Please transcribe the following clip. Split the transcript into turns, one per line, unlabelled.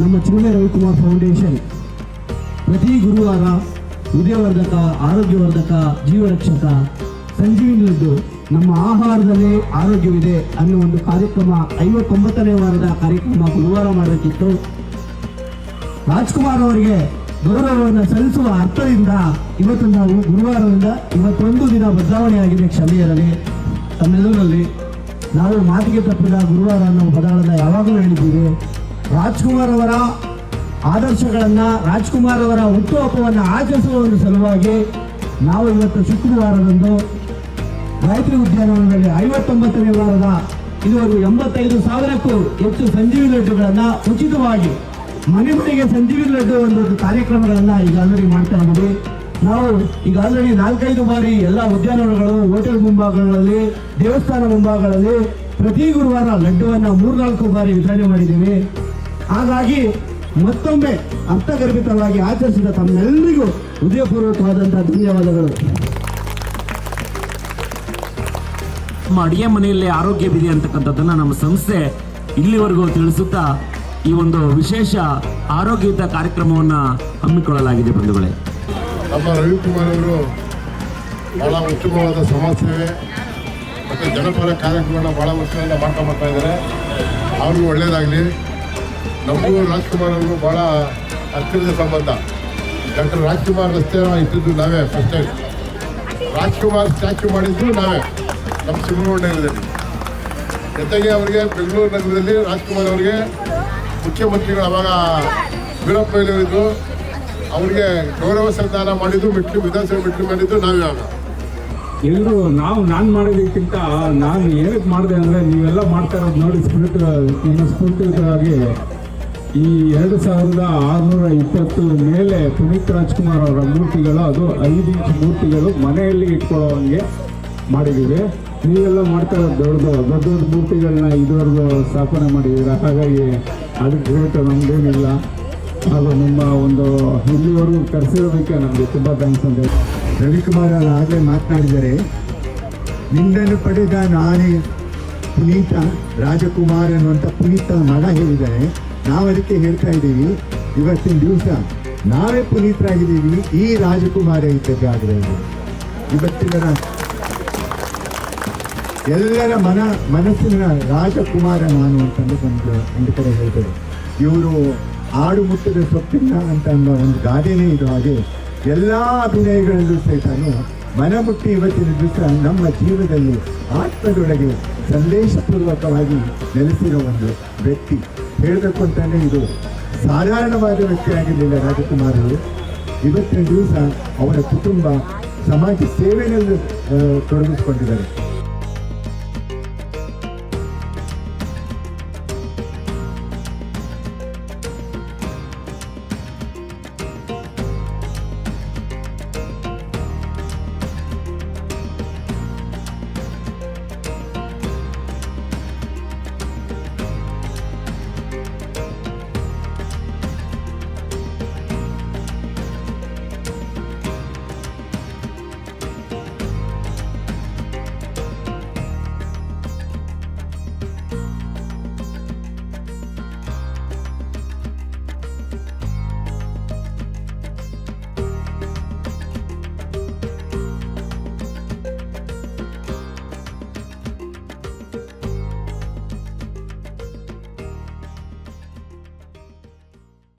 ನಮ್ಮ ಚಿನ್ಮಯ ರವಿಕುಮಾರ್ ಫೌಂಡೇಶನ್ ಪ್ರತಿ ಗುರುವಾರ ಉದಯವರ್ಧಕ, ಆರೋಗ್ಯವರ್ಧಕ, ಜೀವರಕ್ಷಕ, ಸಂಜೀವಿನಿ ಲಡ್ಡು, ನಮ್ಮ ಆಹಾರದಲ್ಲಿ ಆರೋಗ್ಯವಿದೆ ಅನ್ನೋ ಒಂದು ಕಾರ್ಯಕ್ರಮ 59ನೇ ವಾರದ ಕಾರ್ಯಕ್ರಮ ಗುರುವಾರ ಮಾಡಬೇಕಿತ್ತು. ರಾಜ್ಕುಮಾರ್ ಅವರಿಗೆ ಗೌರವವನ್ನು ಸಲ್ಲಿಸುವ ಅರ್ಥದಿಂದ ಇವತ್ತು ನಾವು ಗುರುವಾರದಿಂದ ಇವತ್ತೊಂದು ದಿನ ಬದಲಾವಣೆ ಆಗಿದೆ, ಕ್ಷಮೆಯಿರಲಿ ತಮ್ಮೆಲ್ಲರಲ್ಲಿ. ನಾವು ಮಾತಿಗೆ ತಪ್ಪಿದ ಗುರುವಾರ ಅನ್ನೋ ಪದಗಳನ್ನು ಯಾವಾಗಲೂ ಹೇಳಿದ್ದೀವಿ. ರಾಜ್ಕುಮಾರ್ ಅವರ ಆದರ್ಶಗಳನ್ನು, ರಾಜ್ಕುಮಾರ್ ಅವರ ಹುಟ್ಟುಹಬ್ಬವನ್ನು ಆಚರಿಸುವ ಒಂದು ಸಲುವಾಗಿ ನಾವು ಇವತ್ತು ಶುಕ್ರವಾರದಂದು ಗಾಯತ್ರಿ ಉದ್ಯಾನವನದಲ್ಲಿ 59ನೇ ವಾರದ ಇದುವರೆಗೂ 85,000ಕ್ಕೂ ಹೆಚ್ಚು ಸಂಜೀವಿನಿ ಲಡ್ಡುಗಳನ್ನು ಉಚಿತವಾಗಿ ಮನೆ ಮನೆಗೆ ಸಂಜೀವಿನಿ ಲಡ್ಡು ಒಂದು ಕಾರ್ಯಕ್ರಮಗಳನ್ನು ಈಗ ಆಲ್ರೆಡಿ ಮಾಡ್ತಾ ಇದ್ದೀವಿ. ನಾವು ಈಗ ಆಲ್ರೆಡಿ 4-5 ಬಾರಿ ಎಲ್ಲ ಉದ್ಯಾನವನಗಳು, ಹೋಟೆಲ್ ಮುಂಭಾಗಗಳಲ್ಲಿ, ದೇವಸ್ಥಾನ ಮುಂಭಾಗಗಳಲ್ಲಿ ಪ್ರತಿ ಗುರುವಾರ ಲಡ್ಡುವನ್ನು 3-4 ಬಾರಿ ವಿತರಣೆ ಮಾಡಿದ್ದೀವಿ. ಹಾಗಾಗಿ ಮತ್ತೊಮ್ಮೆ ಅರ್ಥಗರ್ಭಿತವಾಗಿ ಆಚರಿಸಿದ ತಮ್ಮೆಲ್ಲರಿಗೂ ಹೃದಯಪೂರ್ವಕವಾದಂತಹ ಧನ್ಯವಾದಗಳು.
ನಮ್ಮ ಅಡುಗೆ ಮನೆಯಲ್ಲಿ ಆರೋಗ್ಯವಿದೆ ಅಂತಕ್ಕಂಥದ್ದನ್ನು ನಮ್ಮ ಸಂಸ್ಥೆ ಇಲ್ಲಿವರೆಗೂ ತಿಳಿಸುತ್ತಾ ಈ ಒಂದು ವಿಶೇಷ ಆರೋಗ್ಯಯುತ ಕಾರ್ಯಕ್ರಮವನ್ನು ಹಮ್ಮಿಕೊಳ್ಳಲಾಗಿದೆ. ಬಂಧುಗಳೇ,
ನಮ್ಮ ರವಿಕುಮಾರ್ ಅವರು ಭಾಳ ಉತ್ತಮವಾದ ಸಮಾಜ ಸೇವೆ ಮತ್ತು ಜನಪರ ಕಾರ್ಯಕ್ರಮಗಳನ್ನ ಭಾಳ ವರ್ಷದಿಂದ ಮಾಡ್ತಾ ಬರ್ತಾ ಇದ್ದಾರೆ. ಅವ್ರಿಗೂ ಒಳ್ಳೆಯದಾಗಲಿ. ನಮಗೂ ರಾಜ್ಕುಮಾರ್ ಅವರು ಭಾಳ ಹತ್ತಿರದ ಸಂಬಂಧ. ಡಾಕ್ಟರ್ ರಾಜ್ಕುಮಾರ್ ರಸ್ತೆ ಇಟ್ಟಿದ್ದು ನಾವೇ ಫಸ್ಟ್ ಟೈಮ್. ರಾಜ್ಕುಮಾರ್ ಸ್ಟ್ಯಾಚ್ಯೂ ಮಾಡಿದ್ದು ನಾವೇ ನಮ್ಮ ಚಿಕ್ಕಮಗಳೂರು ನಗರದಲ್ಲಿ. ಜೊತೆಗೆ ಅವರಿಗೆ ಬೆಂಗಳೂರು ನಗರದಲ್ಲಿ ರಾಜ್ಕುಮಾರ್ ಅವರಿಗೆ ಮುಖ್ಯಮಂತ್ರಿಗಳು ಅವಾಗ ವೀರಪ್ಪ ಮೊಯ್ಲಿಯವರು ಅವರಿಗೆ ಗೌರವ ಸಂಧಾನ ಮಾಡಿದ್ದು, ವಿಧಾನಸಭೆ ಮೆಟ್ಲು ಮಾಡಿದ್ದು ನಾವೇ. ಆಗ
ಎಲ್ಲರೂ ನಾನು ಮಾಡೋದಕ್ಕಿಂತ ನಾನು ಏನಕ್ಕೆ ಮಾಡಿದೆ ಅಂದರೆ, ನೀವೆಲ್ಲ ಮಾಡ್ತಾ ಇರೋದು ನೋಡಿ ಸ್ಫೂರ್ತಿಯುತವಾಗಿ ಈ 2620 ಮೇಲೆ ಪುನೀತ್ ರಾಜ್ಕುಮಾರ್ ಅವರ ಮೂರ್ತಿಗಳು, ಅದು 5 ಇಂಚ್ ಮೂರ್ತಿಗಳು ಮನೆಯಲ್ಲಿ ಇಟ್ಕೊಳ್ಳೋವಂಗೆ ಮಾಡಿದ್ದೀವಿ. ನೀವೆಲ್ಲ ಮಾಡ್ತಾ ಇರೋದು ದೊಡ್ಡ ಮೂರ್ತಿಗಳನ್ನ ಇದುವರೆಗೂ ಸ್ಥಾಪನೆ ಮಾಡಿದ್ದೀರ. ಹಾಗಾಗಿ ಅದಕ್ಕೆ ರೇಟ್ ನಮಗೇನಿಲ್ಲ. ಅದು ನಿಮ್ಮ ಒಂದು ಇಲ್ಲಿವರೆಗೂ ಕರೆಸಿರೋದಕ್ಕೆ ನಮಗೆ ತುಂಬ ಥ್ಯಾಂಕ್ಸ್ ಅಂತ.
ರವಿಕುಮಾರ್ ಅವರು ಆಗಲೇ ಮಾತನಾಡಿದರೆ, ನಿಂದನ್ನು ಪಡೆದ ನಾನೇ ಪುನೀತ ರಾಜಕುಮಾರ್ ಅನ್ನುವಂಥ ಪುನೀತ ಮಗ ಹೇಳಿದ್ದಾರೆ. ನಾವು ಅದಕ್ಕೆ ಹೇಳ್ತಾ ಇದ್ದೀವಿ, ಇವತ್ತಿನ ದಿವಸ ನಾವೇ ಪುನೀತರಾಗಿದ್ದೀವಿ. ಈ ರಾಜಕುಮಾರ ಇದ್ದದ್ದಾದರೆ ಇವತ್ತಿನ ಎಲ್ಲರ ಮನಸ್ಸಿನ ರಾಜಕುಮಾರ ನಾನು ಅಂತಂದು ಒಂದು ಕಡೆ ಹೇಳ್ತಾರೆ. ಇವರು ಆಡು ಮುಟ್ಟದ ಸೊಪ್ಪಿನ ಅಂತ ಅನ್ನೋ ಒಂದು ಗಾದೆನೇ ಇದು. ಹಾಗೆ ಎಲ್ಲ ಅಭಿನಯಗಳಲ್ಲೂ ಸಹಿತನು ಮನಮುಟ್ಟಿ ಇವತ್ತಿನ ದಿವಸ ನಮ್ಮ ಜೀವನದಲ್ಲಿ ಆತ್ಮದೊಳಗೆ ಸಂದೇಶಪೂರ್ವಕವಾಗಿ ನೆಲೆಸಿರೋ ಒಂದು ವ್ಯಕ್ತಿ. ಹೇಳಬೇಕು ಅಂತಲೇ ಇದು ಸಾಧಾರಣವಾದ ವ್ಯಕ್ತಿ ಆಗಿರಲಿಲ್ಲ ರಾಜಕುಮಾರ್ ಅವರು. ಇವತ್ತಿನ ದಿವಸ ಅವರ ಕುಟುಂಬ ಸಮಾಜ ಸೇವೆಯಲ್ಲಿ ತೊಡಗಿಸಿಕೊಂಡಿದ್ದಾರೆ.